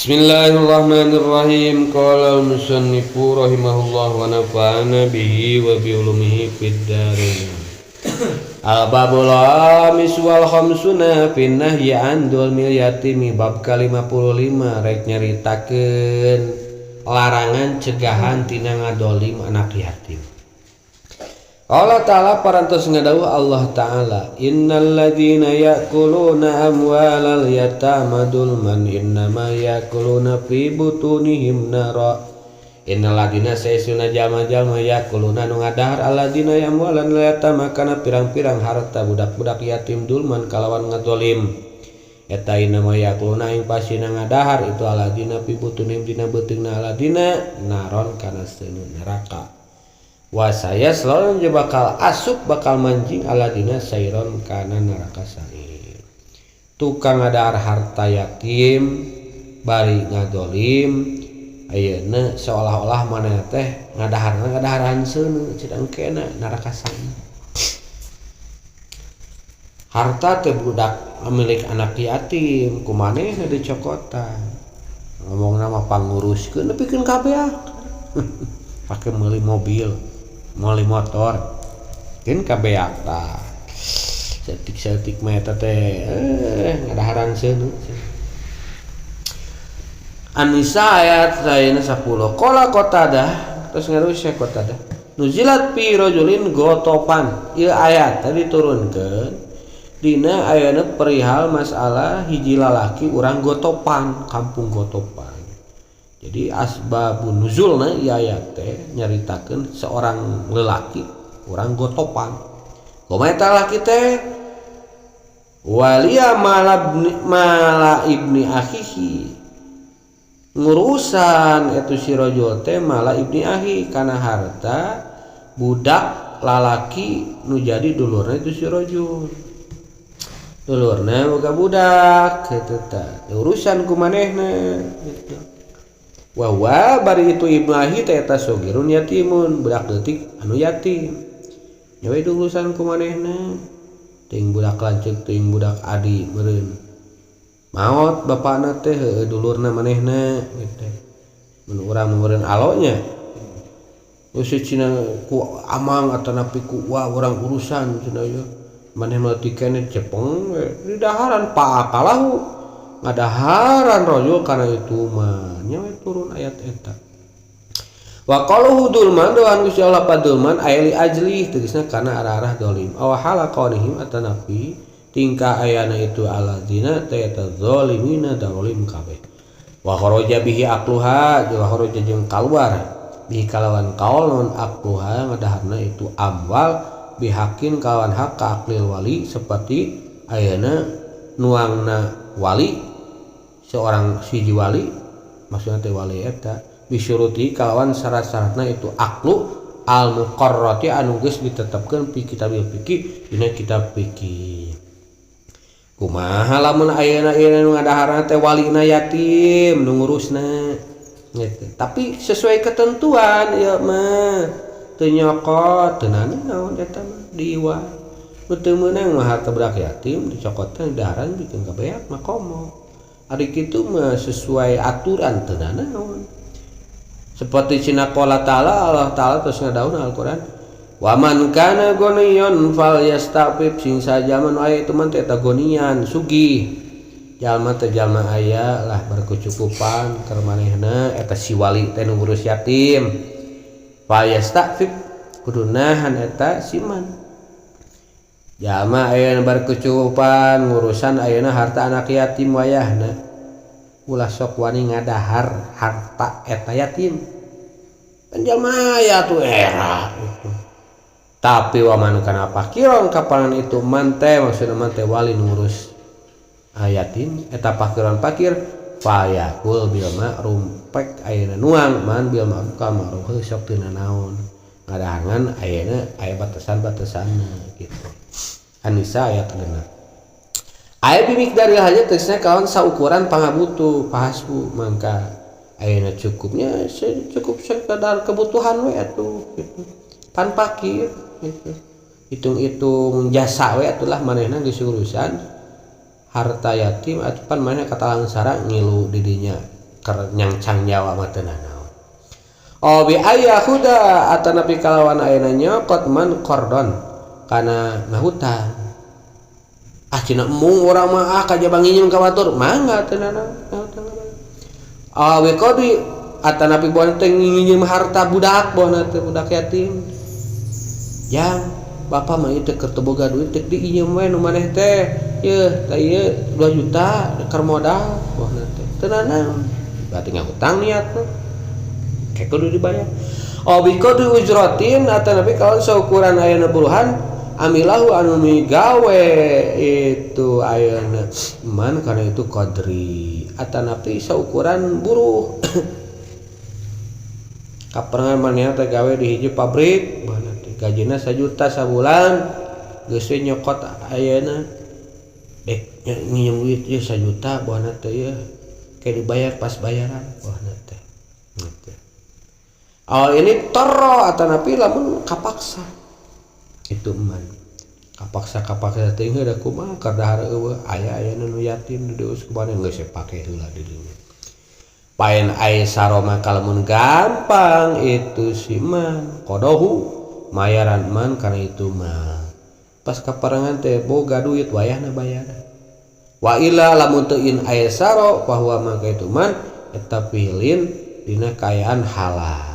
Bismillahirrahmanirrahim. Qala al-musannifu rahimahullah wa nafa'ana bihi wa bi ulumihi fid dharain. Al-babul khamis wal khamsuna fin nahyi an dzulmil yatimi, bab ke-55 rek nyaritakeun larangan cegahan tina ngadolim anak yatim. Allah Ta'ala parantos ngadawuh Allah Ta'ala, innal ladzina ya'kuluna amwalal yatama dzulman innama ya'kuluna fi butunihim nara. Innal ladzina saesuna jalma-jalma ya'kuluna nu ngadahar alladzina amwalan yatama kana pirang-pirang harta budak-budak yatim dzulman kalawan ngadolim. Eta innama ya'kuluna ing pasina ngadahar itu alladzina fi butunihim dina beuteungna alladzina naron kana seuneu neraka. Wasaya selalu bakal asup bakal mancing aladina sairon kana neraka sair. Tukang ngadahar harta yatim bari ngadolim ayeuna seolah-olah maneh teh ngadaharan seuneu cideng kena neraka sair. Harta teh budak milik anak yatim kumanehna dicokotan. Ngomongna mah panguruskeun nepikeun kabeak. Pake meuli mobil, meuli motor, kan kabeak tah setik meta teh ngadaharan seuneu. An-Nisa ayat 10. Qala Qatadah, terus ngarus Qatadah. Nuzilat fi rajulin gotopan. Ieu ayat tadi turunkeun dina ayana perihal masalah hiji lalaki urang gotopan, kampung gotopan. Jadi asbabun nuzulna ieu ayat teh nyaritakeun seorang lelaki urang gotopan. Kumaha eta lalaki teh? Waliya mala ibni akhihi. Ngurusan etu si rajul teh mala ibni akhi kana harta budak lalaki nu jadi dulurna itu si rajul. Dulurna boga budak kitu tah. Urusan ku manehna gitu. Wa bari itu ibnahi teh eta sogirun yatimun, budak leutik anu yatim. Nyawa itu urusan ku manehna. Teuing budak lanceuk, teuing budak adi meureun. Maot bapana teh heueuh dulurna manehna gitu. Mun urang meureun alonya. Geus cina ku amang atawa napi ku urang urusan cenah ieu. Maneh meutik keneh cepeng di daharan paakalahu. Ngadaharan rajul kana itu mah nyawa turun ayat eta. Wa qaluhu dulman doan Gusti Allah padulman ayali ajli tegasna kana arah-arah dolim. Aw hala qaulihim atanafi tingkah ayana itu alladzina ta'ata zalimina dolim kabeh. Wa kharaja bihi aqluha wa kharaja jeung kaluar bihi kalawan kaul non aqluha ngadaharna itu amwal bihakin kalawan hak ka aqlil wali seperti ayana nuangna wali seorang siji wali maksudna teh wali eta bisyuruti kalawan syarat-syaratna itu aqlu al muqarrati anu geus ditetepkeun fi kitabil fiqih dina kitab fiqih. Kumaha lamun ayeuna ieu ngadaharna teh walina yatim nu ngurusna gitu. Tapi sesuai ketentuan ieu mah teu nyokot teu naon eta mah diiwa. Nu teu meunang mah harta budak yatim dicokotkeun daharan bikin kabeak mah komo. Ari kitu mah sesuai aturan teu naon. Seperti cina qala ta'ala Allah Ta'ala terus ngadawuh Al-Qur'an, "Wa man kana ghaniyan falyastafif," sing sajaman aya itu mah eta gonian sugih. Jalma teh jalma aya lah berkecukupan keur manehna eta si wali teh nu ngurus yatim. Falyastafif kudu nahan eta siman. Jalma ayeuna berkecukupan ngurusan ayeuna harta anak yatim wayahna ulah sok wani ngadahar harta eta yatim. Kan jalma aya tuh era itu. Tapi wa man kana pakiron kapanan itu mante maksudna mante wali ngurus yatim eta pakiron pakir fayakul bil ma'rum pek ayeuna nuang man bil ma'ruf ka ma'ruf sok teu naon. Ngadahangan ayeuna aya batasan-batasanna gitu. An-Nisa ayat 6. Aya bimikdari hajat tegasna kawan saukuran pangabutuh pahasbu mangka ayeuna cukupnya cukup sekadar kebutuhan we atuh gitu. Pan pakir gitu. Hitung-hitung jasa we atulah manehna geus urusan harta yatim atuh pan maneh katalang sara ngilu di dinya nyangcang nyawa mah teu naon. Oh bi aya huda atanapi kalawan ayeuna nyokot man qordon kana ngahutang. Cina mung urang mah kajaba nginjem ka batur mangga teu naon ngahutang. Awe kodi atanapi boan teh nginjem harta budak boana teh budak yatim. Yang bapak mah ieu teh keur teu boga duit teh diinjem we nu maneh teh. Yeuh da ieu 2 juta keur modal boana teh. Teu naon. Berarti ngahutang niatna. Kayak kudu dibayar. Bikodi ujrotin atanapi kalau seukuran ayeuna puluhan amilahu anu migawe itu ayeuna man kana itu qadri atanapi seukuran buruh. Kaperangan maneh teh gawe di hiji pabrik baheula teh gajina 1 juta sabulan geus we nyokot ayeuna nginjem duit ieu 1 juta baheula teh ieu ke dibayar pas bayaran baheula teh. Ini toro atanapi lamun kapaksa itu man kapaksa teh da kumaha keur dahar eueuh aya nu yatim nu diurus ku maneh geus pake heula di dieu paen aya saroma kalamun gampang itu si man kodohu mayaran man kana itu mah pas kaparangan teh boga duit wayahna bayar wa ila lamun teu in aya saro bahwa mangka itu man eta pilin dina kaayaan halal.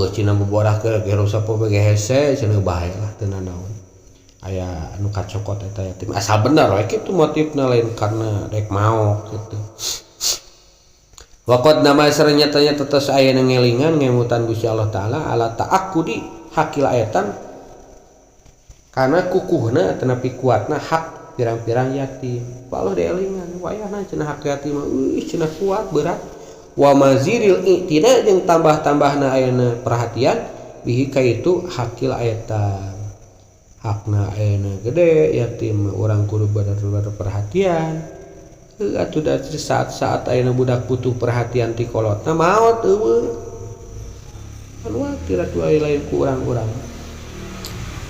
Cina bobodah ke rusak pobe hese cenah bae lah teu naon. Aya anu kacokot eta yatim. Asal bener we kitu motifna lain karena rek mau kitu. Waqad nama sarenya tanya tetes aya nu ngelingan ngemutan Gusti Allah taala ala ta'aqqudi hakil ayatan kana kukuhna tanapi kuatna hak pirang-pirang yatim. Allah dielingan wayahna cenah hak yatim cenah kuat berat. Wa maziril i'tina jeung tambah-tambahna ayeuna perhatian bihi ka itu hakil ayatan hakna ayeuna gede yatim urang kudu bener-bener perhatian atuh da saat-saat ayeuna budak butuh perhatian ti kolotna maot eueuh anu atuh lain ku urang-urang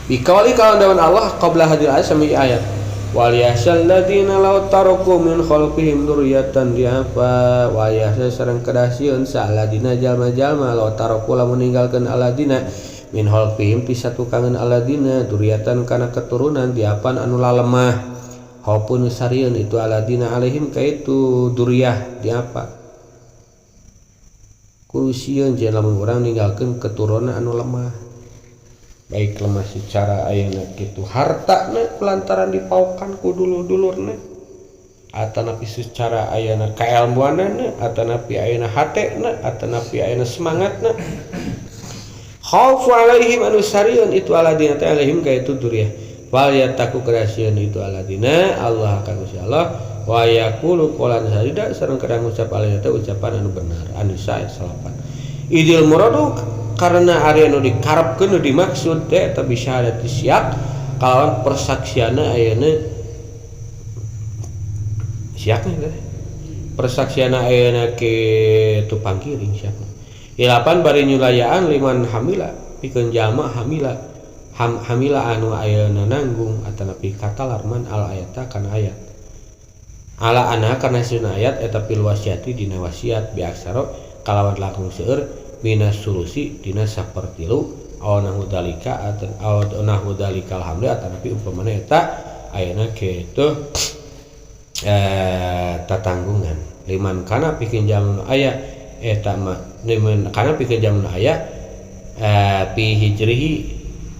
bikali kawan Allah qabla hadil ayat sami ayat wal yasal ladina law taraku min khalfihim dzurriyyatan diapa wa yasa sareng kadasieun saladina jalma-jalma law taraku lamun ninggalkeun aladina min khalfihim ti satukangeun aladina dzurriyyatan kana keturunan diapan anu lalemah haupun sarieun itu aladina alaihim ka itu dzurriyyah diapa kulusieun jeung lamun urang ninggalkeun keturunan anu lemah baik lemah secara ayeuna kitu hartana lantaran dipaukan ku dulur-dulurna atanapi secara ayeuna kailmuanna atanapi ayeuna hatena atanapi ayeuna semangatna khaufu alaihim anu sarieun itu aladina ta alaihim ka itu duriyah wal yattaqu karasieun itu aladina Allah ka Gusti Allah wa yaqulu qolan sadida sareng kadang ngucap aladina teh ucapan anu benar anu sae salapan idil muradu karena area nu dikarepkeun nu dimaksud teh eta bisyahadati siap kalawan persaksiana ayeuna siapna teh persaksiana ayeuna ke tupang kiring siapna ilapan bari nyulayaan liman hamila pikeun jalma hamila anu ayeuna nanggung atanapi katalarman al ayata kana ayat ala anha kana sieuna ayat eta pil wasiati dina wasiat bi aksaro kalawan langkung seueur minas sulusi dina sapertilu awana hudalika atau awana hudalika alhamdulillah tanapi umpamana eta ayeuna kitu tatanggungan liman kana pikeun jamun aya eta mah liman kana pikeun jamun aya pi hijrihi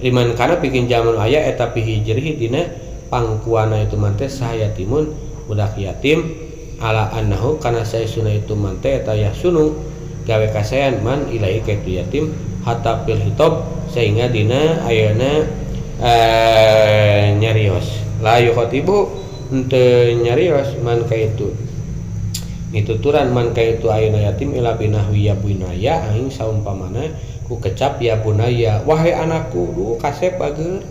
liman kana pikeun jamun aya eta pi hijrihi dina pangkuana itu mante sahayatimun budak yatim ala annahu kana saesuna itu mante eta yasunu gawe kasayan man ilahi kaitu yatim hatta fil hitab sehingga dina ayeuna nyarios la yukhatibu henteu nyarios man kaitu mituturan man kaitu ayeuna yatim ila binahwi ya bunaya aing saumpamana ku kecap ya bunaya wahai anakku duh kasep bageur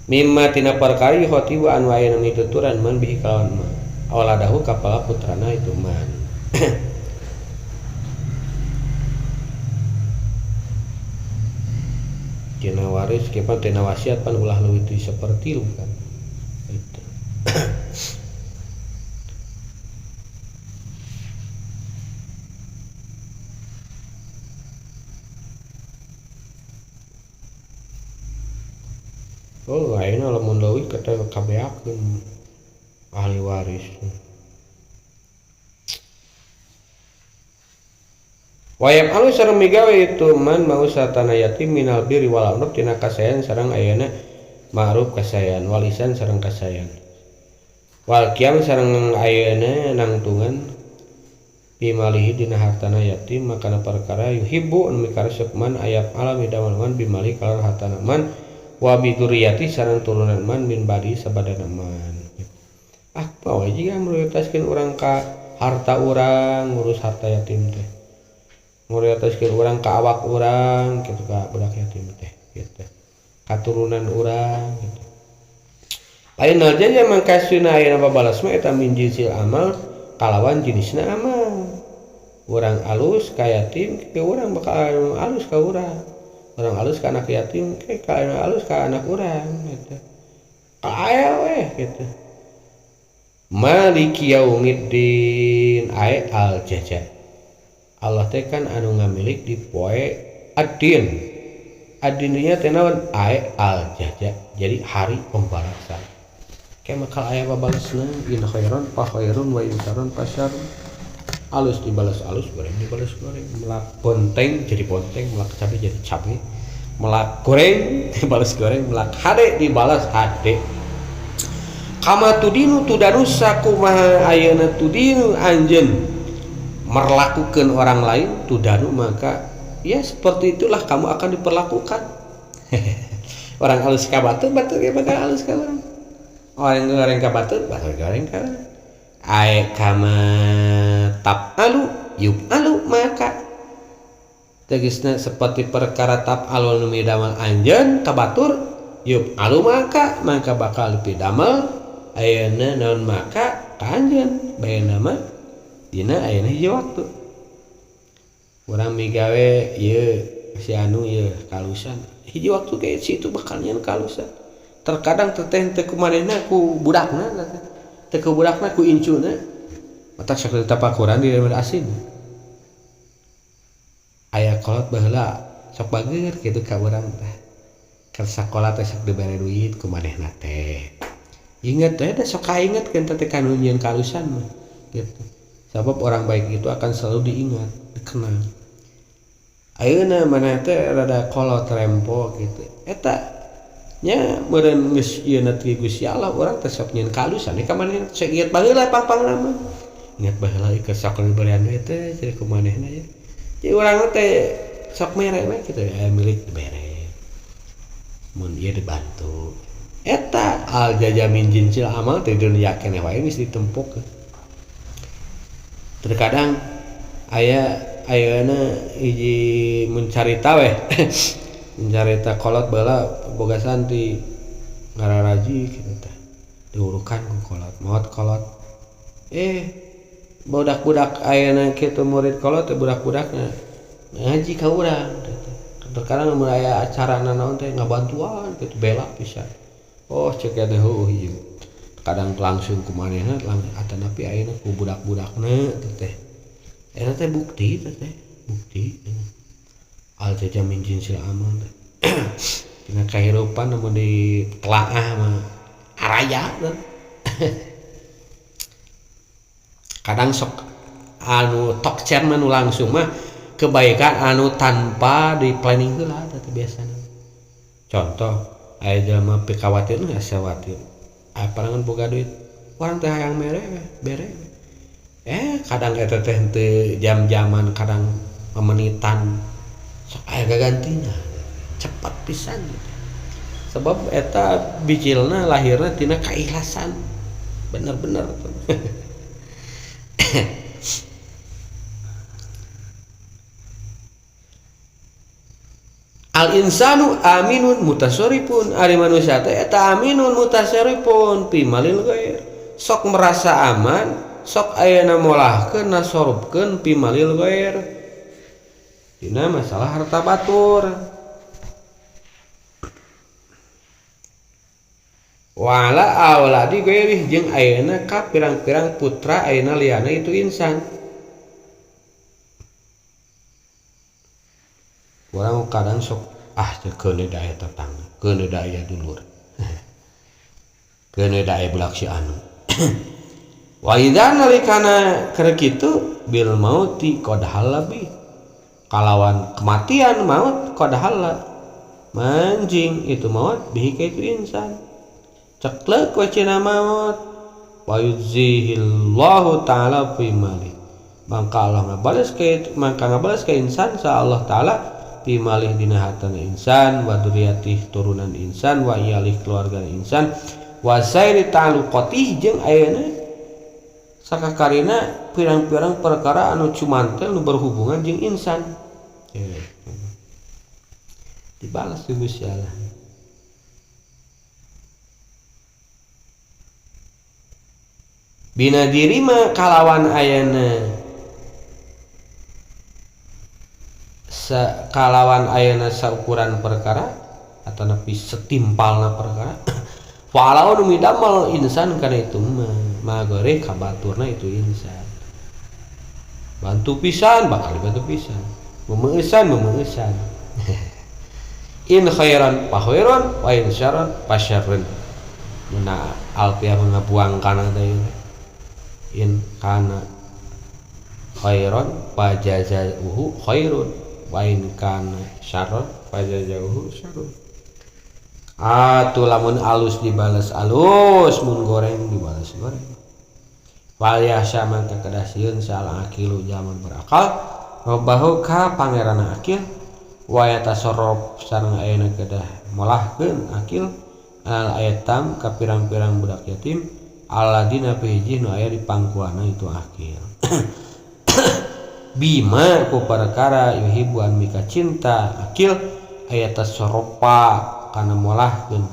mimma tina perkara yukhatibu anu ayeuna mituturan man bihi kalawan man awaladahu kapala putrana itu man tina waris kepan tina wasiat pan ulah leuwih tu saperti lu kan itu Oh ayeuna lamun leuwih kata kabeakeun ahli waris. Wayam alus sareng migawe itu man mau satana yatim minal birri wal amruf tina kasayan sareng ayeuna ma'ruf kasayan walisan sareng kasayan. Wal qiyam sareng ayeuna nangtungan bimalihi dina hartana yatim makana perkara yuhibbu anu mikaresep man ayat alam hidaman man bimali kalar hartana man wa biduriyati sareng turunan man min badi sabadana man. Apa we jiga prioritaskeun urang ka harta urang ngurus harta yatim teh. Prioritaskeun urang ka awak urang kitu ka budak yatim teh kitu. Katurunan urang gitu. Ayeuna jaja mangkasuna ayeuna babalas mah eta min jinsil amal kalawan jenisna amal. Urang alus ka yatim ke urang bakal alus ka urang. Urang alus ka anak yatim ke alus ka anak urang gitu. Aya we gitu. Maliki yaumiddin ay al jaza. Allah teh kan anu ngamilik di poe ad-din. Ad-din nya teh naon ay al jaza. Jadi hari pembalasan. Kayak makal aya babalasna in khairan fa khairun wa in syarran fa syarrun. Alus dibalas alus, goreng dibalas goreng, melak ponteng jadi ponteng, melak cabe jadi cabe, melak goreng dibalas goreng, melak hade dibalas hade. Kama tudinu tudanu sakumaha ayeuna tudinu anjeun merlakukan orang lain tudanu maka ya seperti itulah kamu akan diperlakukan. Orang alus ka batur ge bakal alus ka urang. Orang goreng ka batur goreng ka urang. Ai kama tapalu yupalu maka tegasna seperti perkara tapalu nu midamel anjeun ka batur yupalu maka bakal dipidamel ayeuna naon maka ka anjeun bayeuna mah dina ayeuna hiji waktu urang migawe ieu si anu ieu kalusan hiji waktu ge si itu bakal nyeun kalusan terkadang teteh teu kumanehna ku budakna teu ku budakna ku incuna matak sakeuleut tapakuran di daerah asin aya kolot baheula sok bageur kitu ka urang teh keur sakola teh sok dibere duit ku manehna teh inget teh da sok kaingetkeun teh kanu nyieun kalusan mah gitu sabab orang baik itu akan selalu diingat dikenang ayeuna maneh teh rada kolot rempo gitu eta nya meureun geus ieu na ti Gusti Allah urang teh sok nyieun kalusan ka maneh sok inget baheula pang-pangna mah inget baheula keur sok diberian duit teh jadi ku manehna ya jadi urang teh sok mere we kitu aya milik dibere mun ieu dibantu eta al jajamin jinsil amal teh dunia keneh wae geus ditempuk terkadang ayeuna hiji mencarita we mencarita kolot baheula boga santri ngararaji kitu teh diurukan ku kolot maot kolot budak-budak ayeuna kitu murid kolot teh budak-budakna ngaji ka urang terkadang mun aya acarana naon teh ngabantuan kitu bela pisan oh cek teh heuh ieu kadang langsung ku manehna atanapi ayeuna ku budak-budakna teh eta teh bukti al jajamin jinsil amal tina kahirupan namun di telaah mah araya kadang sok anu tok cer mah nu langsung mah kebaikan anu tanpa di planning heula teh biasana contoh aya jelema pikawatir nu asa watir parangan boga duit urang teh hayang mere bere kadang eta teh teu jam-jaman kadang menitan sok aya gagantina cepat pisan sebab eta bijilna lahirna tina kaikhlasan bener-bener al insanu aminun mutasarrifun ari manusia teh eta aminun mutasarrifun fi malil ghair sok merasa aman sok ayeuna molahkeun nasorupkeun fi malil ghair dina masalah harta batur wala auladi gairih jeung ayeuna ka pirang-pirang putra ayeuna liana itu insan urang kadang sok keuneu da aya tetangga keuneu da aya dulur keun da bulak si anu wa idza nalikana keur kitu bil mauti qad halabi kalawan kematian maut qad hala manjing itu maut bihi ka itu insan ceklek we cenah maut wa yuzihillahu ta'ala fi mali maka Allah ngabalas ka insan sa Allah ta'ala fi malih dina hartana insan wa dzurriyyatih turunan insan wa iyalih keluarga insan wa sairi ta'alluqatih jeung ayeuna sakakarina pirang-pirang perkara anu cumantel nu berhubungan jeung insan dibalas ku Gusti Allah. Bina diri mah kalawan ayana saukuran perkara atau nepi setimpalna perkara walau nu midamel insan kana itu mah gore kabaturna itu insan bantu pisan bakal dibantu pisan memeusan in khairan fa khairan wa in syarran fa syarrun na alfiah ngabuang kana teh in kana khairan fa jazaohu khairun wa in kana syarran fa jazaohu syarrun atuh lamun alus dibalas alus mun goreng dibalas goreng wal yahsya man kakedah sieun salah akilu zaman berakal robahu ka pangeran akil wa yatasarraf sareng ayeuna kedah molahkeun akil al ayatam ka pirang-pirang budak yatim aladina pihiji nu aya di pangkuana itu akil bima ku perkara yuhibu an mika cinta akil ayatasarrafa kana molahkeun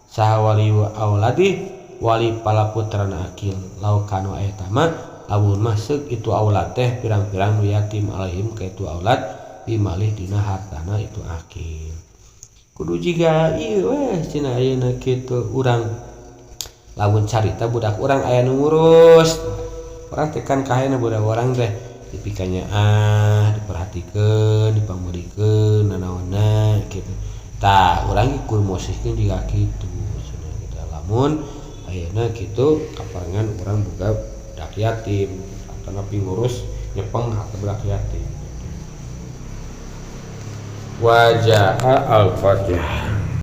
saha wali auladi wali palaputrana akil lau kanu ayatama lamun masuk itu aulad teh pirang-pirang nu yatim alaihim ka itu aulad bimalih dina hartana itu akil kudu jiga ieu weh cenah ayeuna kitu urang lamun carita budak urang aya nu ngurus urang teh kan kahena budak urang teh dipikanya diperhatikeun dipamulikeun nanaonna kitu tah urang kudu mosihkeun jiga kitu cenah kita lamun ayeuna kitu kaparengan urang boga budak yatim atau napi ngurus nyepeng harta budak yatim. Wajah al-Fatihah.